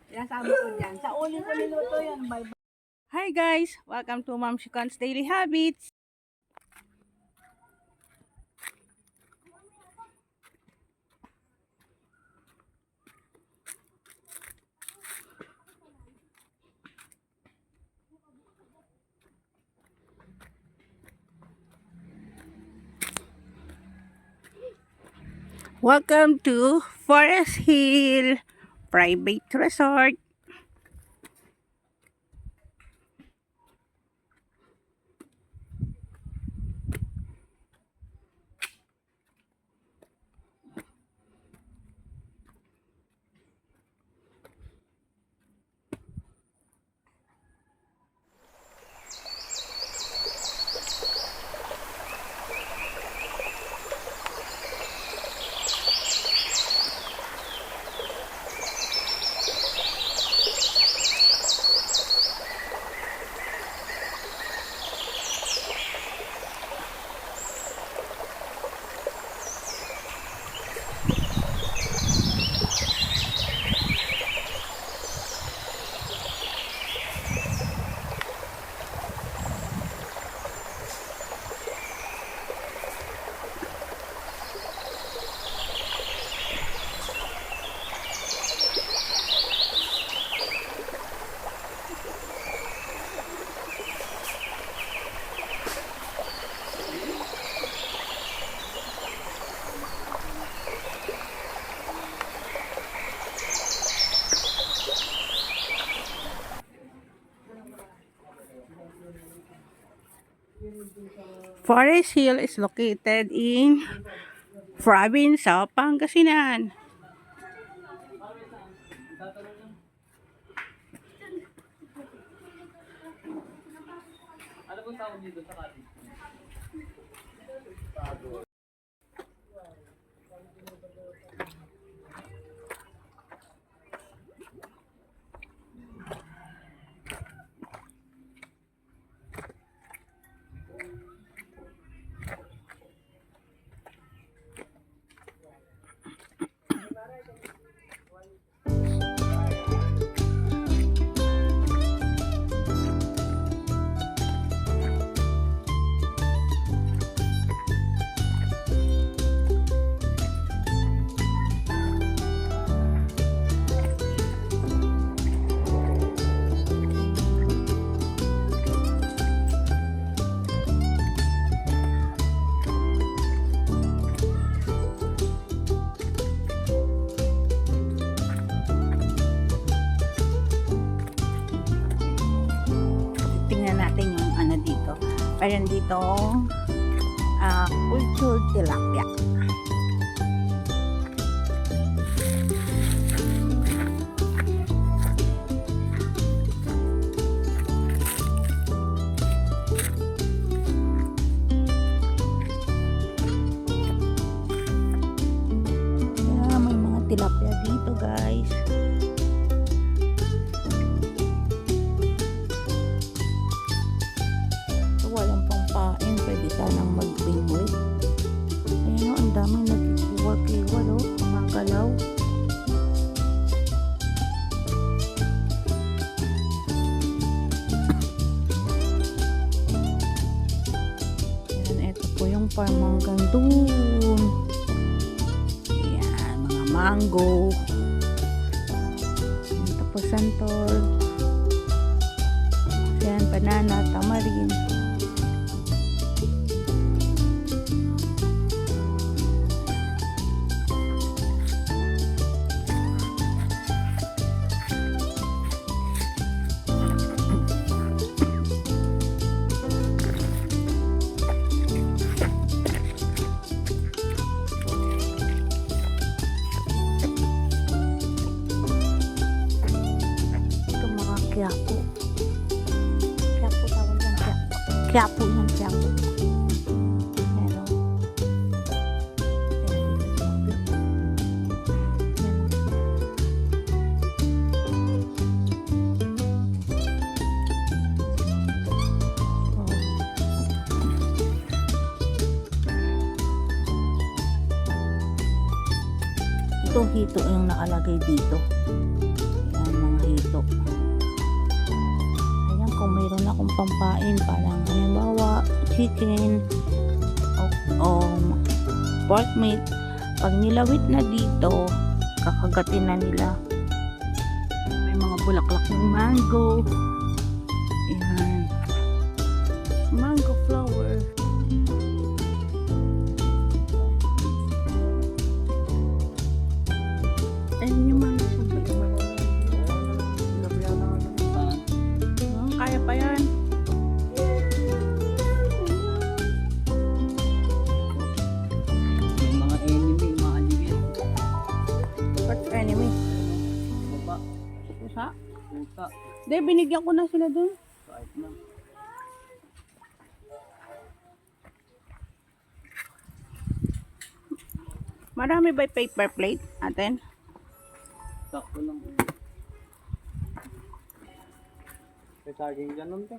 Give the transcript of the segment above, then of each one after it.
Sinasabi ko dyan. Sa uling ko niluto yan. Bye-bye. Hi guys! Welcome to Ma'am Shikan's Daily Habits. Welcome to Forest Hill Private Resort. Forest Hill is located in province of Pangasinan. Ano bang tawag dito sa cottage? Tingnan natin yung ano dito. Parang dito cultured tilapia. Yeah, may mga tilapia dito guys. Walang pampain, pwede sanang mag-favorite. Ayan o, ang daming nagkikiwa-kiwa o, kumagalaw. Ayan, ito po yung farm hanggang doon. Ayan, mga mango. Ito po santol. Ayan, banana, tamarin. Quiapo. Quiapo tawag ng quiapo. Quiapo ng quiapo. Pero, ito hito yung nakalagay dito. Yan, mga mayroon akong pampain. Parang halimbawa, chicken o pork meat. Pag nilawit na dito, kakagatin na nila. May mga bulaklak ng mango. Ayan. Mango flower. Ayun yung mango. Kaya pa yan. Yung mga enemy, mga aligid. What's enemy? Baba, Pusa? puta, Hindi, binigyan ko na sila dun. kahit na. Marami ba yung paper plate atin? Sakto lang. May saging ganun te.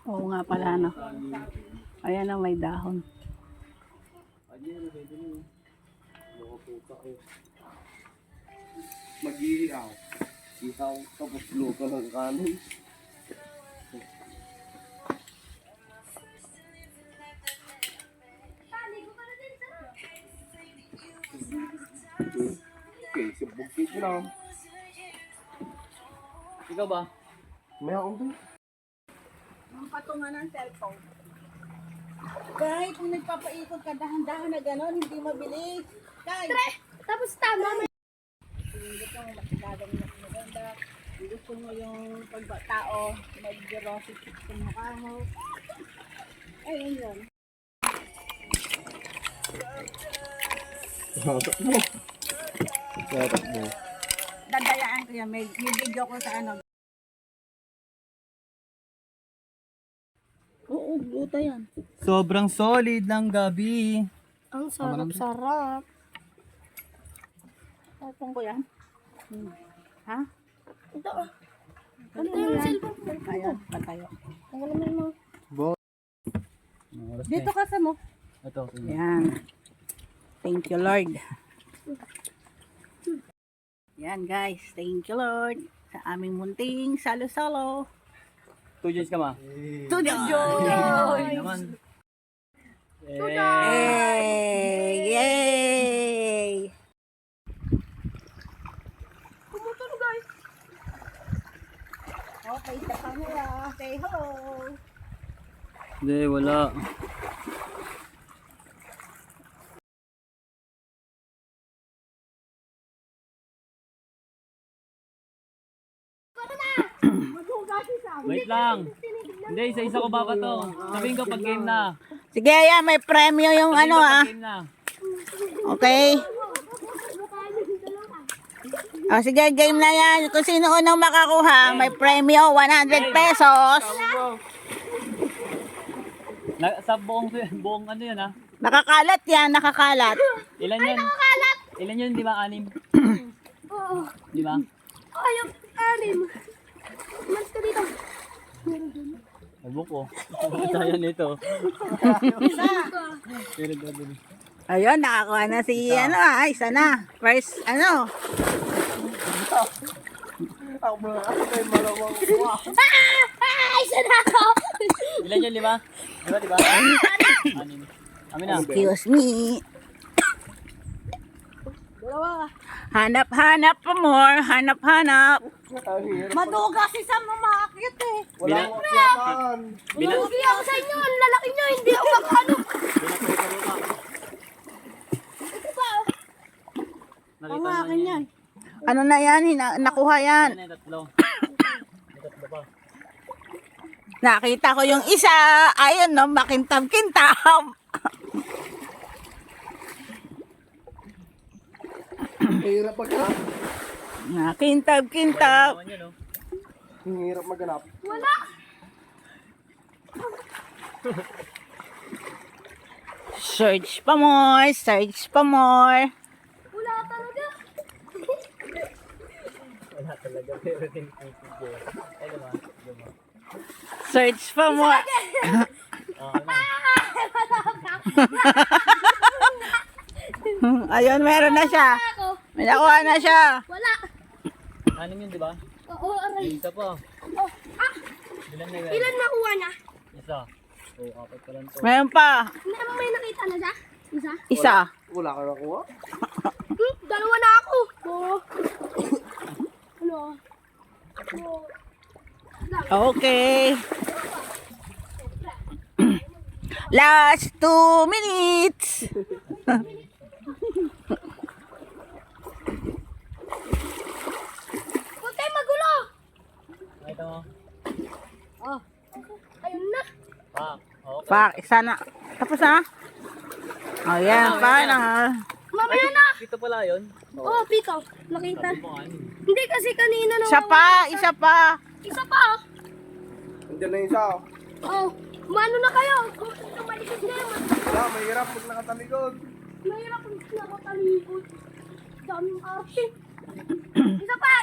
Oo nga pala, no? Ayan na, may dahon. Ayun, pwede na yun. Mga puta kayo. Mag-iihaw. Ihaw, tapos luto ng kanin. Okay, subog cake lang. Ikaw ba? May akong doon. Ang patungan ng cellphone. Kahit kung nagpapaikot ka dahan-dahan na gano'n, hindi mabilis. Kahit Tapos tama. hindi ka mo masigadang maganda. Gusto mo yung pagbatao, mag-rosy sa mukha mo. Ayun yun. Satak mo. Satak mo. Dadayaan ko yan. May video ko sa ano. Oo, gluta yan. Sobrang solid ng gabi. Ang sarap-sarap. Tapong ko yan. Ha? Ito ah. Ano yung cellphone? Ayan, patayo. Ang alam mo. Dito ka sa mo. Ito. Yan. Thank you, Lord. Yan, guys. Thank you, Lord. Sa aming munting salo-salo. 2 days ka ma? To the joy! Ay naman. Yay! Yay! Pumutulo guys. Okay, sa camera. Say hello. Hindi, wala. Wait lang. Hindi, isa-isa ko ba to? Sabihin ko pag game na. Sige, yan. May premyo yung Sabihin ano, ko ah. pag game na. Okay? O, sige, game na yan. Kung sino unang makakuha, may premyo, 100 pesos. Sa buong ano yun ha? Nakakalat yan, nakakalat. Ilan yun? Ilan yun, di ba? 6? Oo. Di ba? Ay, yung anim. Mas ka dito. Ewan ko. Kaya nito. Pero gagawin. Ayun, nakakuha na si, ano, ah, isa na. First, ano. Isa na ako. Ilan yun, di ba? Di ba, di ba? 6. Amin na. Excuse me. Dalawa. Hanap-hanap pa more, hanap-hanap. Maduga si Sam umakit eh. Hindi ako sa inyo. Ang lalaki nyo. Hindi ako makano. Nakita naman yan. Ano na yan, nakuha yan. Yan, tatlo. Nakita ko yung isa, ayun no, makintab-kintab. Hirap maghanap. Makintab-kintab. Naman yun, oh. Hirap maghanap. Wala. Search pa more, search pa more. Wala talaga. Wala talaga. Pero tinitipid yun. Ay, diba? Diba? Search pa more. Ayun, meron na siya. Ako. May nakuha na siya. Wala. 6 yun, di ba? Oo, aray. Isa pa. Oh, ah. Ilan na yan? Ilan nakuha na? Isa. Oo, apat pa lang to. Meron pa. May nakita na siya? Isa? Isa. Wala ka nakuha? Dalawa na ako. Oo. Ano? Oo. Okay. Last 2 minutes. Huwag kayo magulo. Ito mo. Ayun na. Pak. Okay. Pak, isa na. Tapos na? Oh, yan. Final. Mamaya na. Dito pala yun. Oo, pito. Nakita. Sabi mo ano. Hindi kasi kanina na. Isa pa. Isa pa. Isa pa. Nandiyan na yung isa. Oh, mano na kayo? Tumalikod na yun. Wala, mahirap pag nakatalikod. Mahirap kung nakatalikod. Daming arte.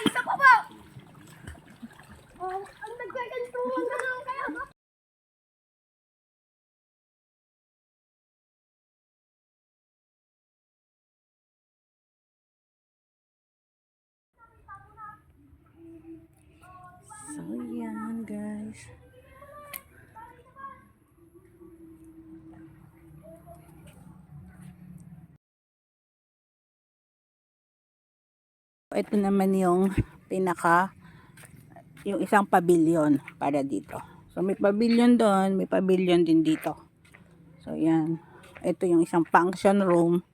Isa pa po. Oh, ang nagkagantuhan na lang kayo. So, yan guys. Ito naman yung yung isang pavilion para dito. So, may pavilion doon, may pavilion din dito. So, yan. Ito yung isang function room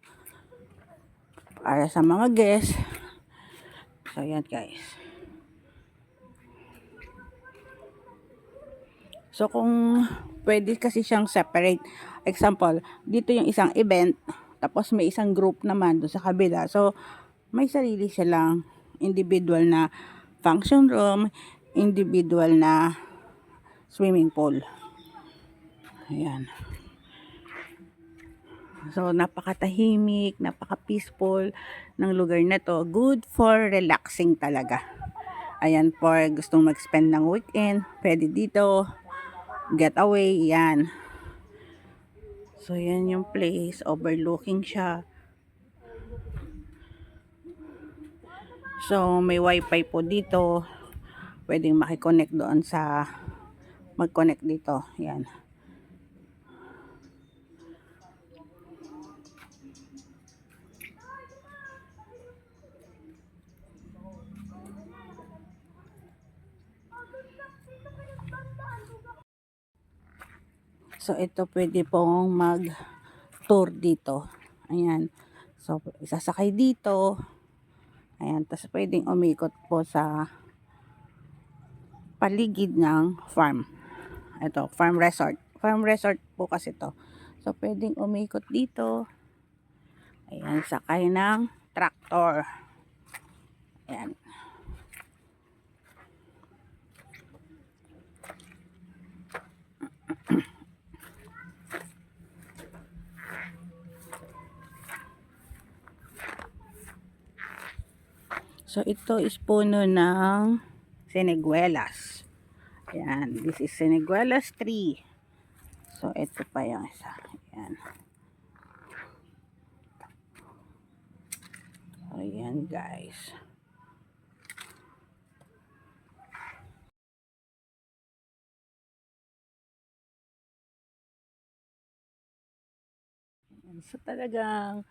para sa mga guests. So, yan guys. So, kung pwede kasi siyang separate. Example, dito yung isang event, tapos may isang group naman doon sa kabila. So, may sarili silang individual na function room, individual na swimming pool. Ayan. So, napakatahimik, napaka-peaceful ng lugar na to. Good for relaxing talaga. Ayan, for gustong mag-spend ng weekend, pwede dito. Getaway, yan. So, yan yung place. Overlooking siya. So, may wifi po dito. Pwedeng makiconnect doon sa mag-connect dito. Yan. So, ito pwede pong mag-tour dito. Ayan. So, isasakay dito. Ayan. Tapos, pwedeng umikot po sa paligid ng farm. Ito, farm resort. Farm resort po kasi to. So, pwedeng umikot dito. Ayan. Sakay ng tractor. Ayan. So, ito is puno ng siniguelas. Ayan. This is siniguelas tree. So, ito pa yung isa. Ayan. Ayan, guys. So, talagang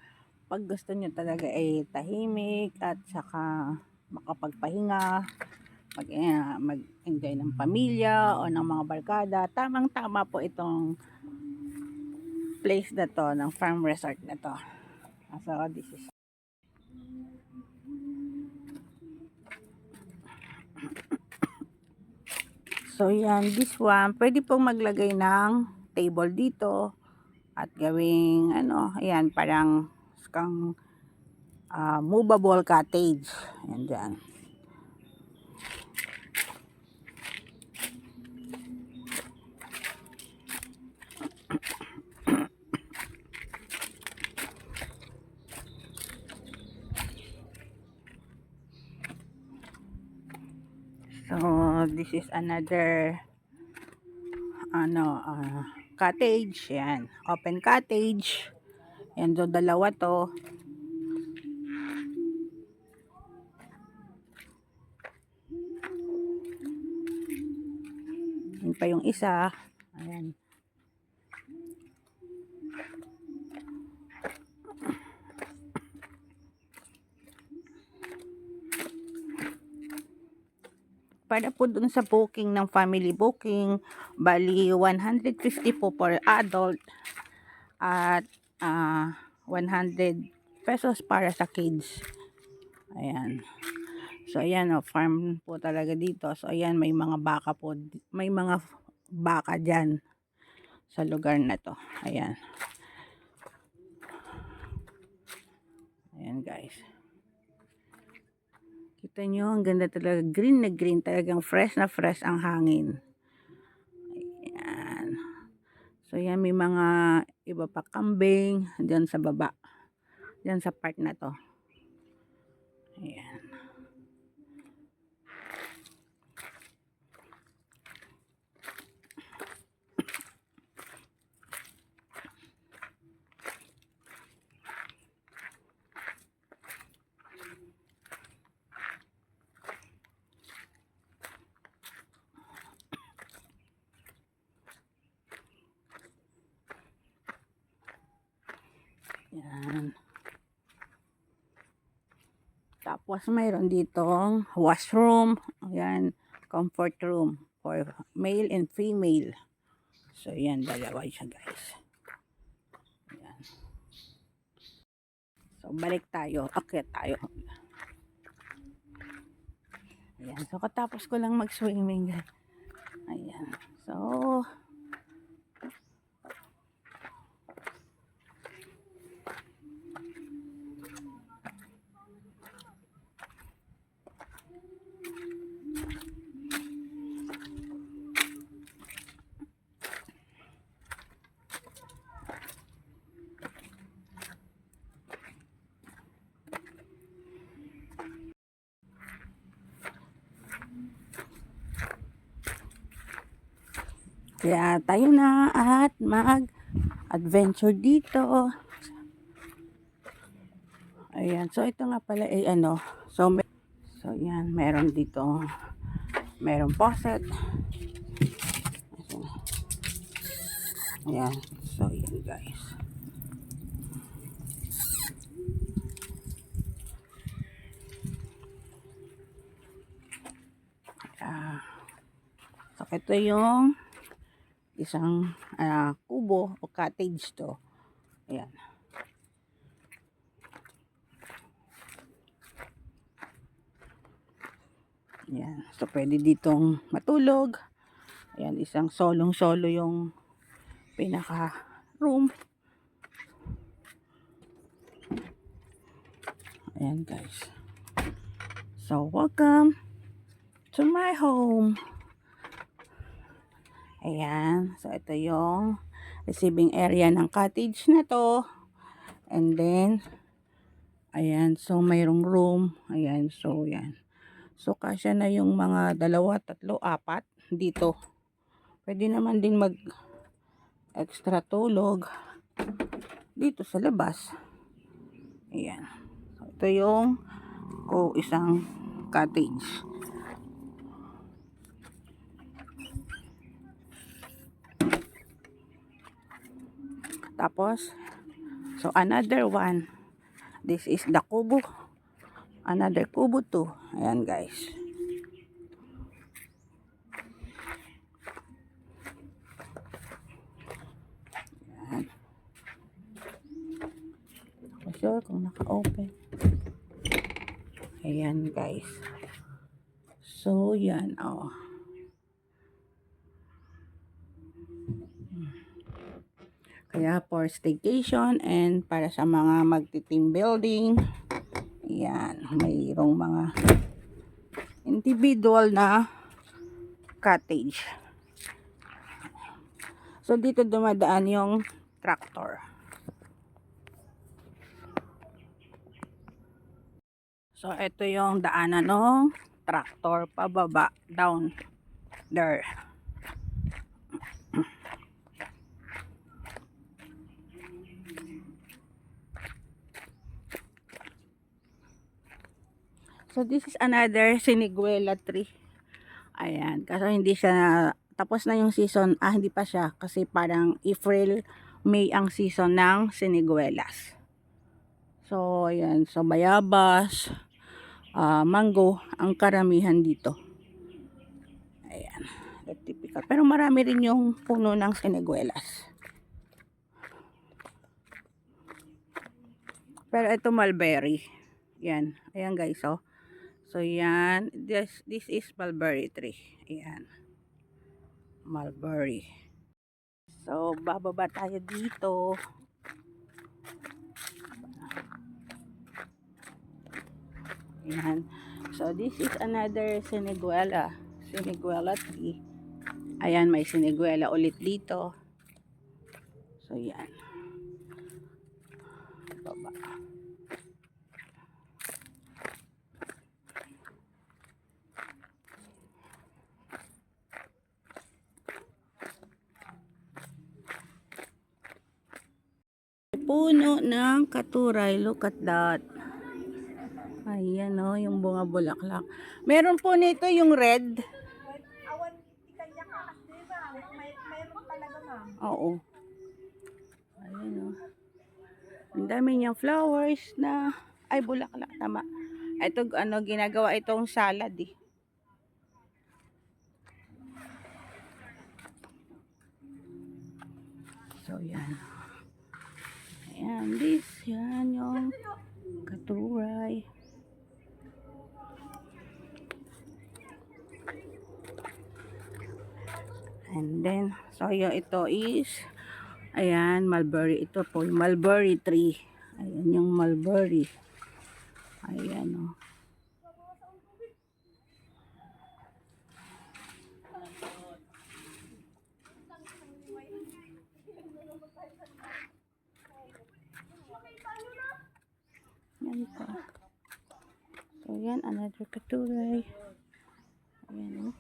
pag gusto nyo talaga ay tahimik at saka makapagpahinga, mag-enjoy ng pamilya o ng mga barkada, tamang-tama po itong place na to, ng farm resort na to. So, this is so, yan, this one, pwede pong maglagay ng table dito at gawing, ayan, parang kang movable cottage. Ayan dyan. So, this is another cottage. Yan. Open cottage. Yan, so dalawa to. pa yung isa. Ayan. Para po dun sa booking ng family booking, bali 150 po per adult at 100 pesos para sa kids. Ayan. So ayan, farm po talaga dito. So ayan, may mga baka po, may mga baka dyan sa lugar na to. Ayan. Ayan guys. Kita nyo, ang ganda talaga. Green na green. Talagang fresh na fresh ang hangin. Ayan. So, yan. May mga iba pa kambing. Diyan sa baba. Diyan sa part na to. Ayan. Yan. Tapos mayroon ditong washroom. Ayan. Comfort room for male and female. So yan, dalawa siya guys. Ayan. So balik tayo. Akyat tayo. Ayan. So katapos ko lang mag-swimming. Ayan. So kaya tayo na at mag-adventure dito. Ayan. So, ito nga pala ay ano. So, yan. Meron dito. Meron faucet. Ayan. So, yan guys. So, ito yung isang kubo o cottage to. Ayan. Ayan. So, pwede ditong matulog. Ayan, isang solong-solo yung pinaka-room. Ayan, guys. So, welcome to my home. Ayan. So, ito yung receiving area ng cottage na to. And then, ayan. So, mayroong room. Ayan. So, yan. So, kasya na yung mga 2, 3, 4 dito. Pwede naman din mag-extra tulog dito sa labas. Ayan. So, ito yung isang cottage. Tapos, so another one. This is the kubo. Another kubo too. Ayan guys. Ayan. Not sure kung naka-open. Ayan guys. So yan. Oh. Kaya for staycation and para sa mga magti-team building. Ayan. Mayroong mga individual na cottage. So dito dumadaan yung tractor. So ito yung daanan ng tractor pababa, down there. So this is another siniguela tree. Ayan, kasi hindi siya tapos na yung season, hindi pa siya kasi parang April, May ang season ng siniguelas. So, ayan. So, bayabas, mango, ang karamihan dito. Ayan. Typical. Pero marami rin yung puno ng siniguelas. Pero ito mulberry. Yan. Ayan guys, oh. So, yan. This is mulberry tree. Ayan. Mulberry. So, bababa tayo dito. Ayan. So, this is another siniguela. Siniguela tree. Ayan, may siniguela ulit dito. So, yan. Baba. Puno ng katuray. Look at that. Ayan o, yung bunga bulaklak. Meron po nito yung red. Awan, ikanya ka, di ba? Mayroon talaga, ma'am. Oo. Ayan o. Ang dami niyang flowers na, ay bulaklak, tama. Ito, ginagawa itong salad eh. So, yan. Ayan, yan yung katuray. And then, so ito is, ayan, mulberry. Ito po, mulberry tree. Ayan yung mulberry. Ayan o. Yan pa. So, yan, another katuray. Ayan o.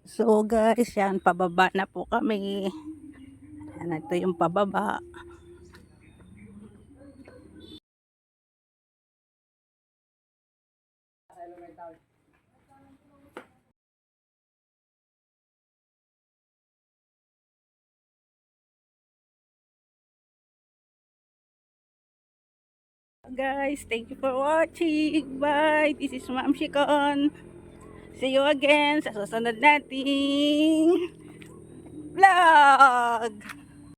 So guys, yan, pababa na po kami. Yan, ito yung pababa. Guys, thank you for watching. Bye. This is Ma'am Shikon. See you again sa susunod nating vlog.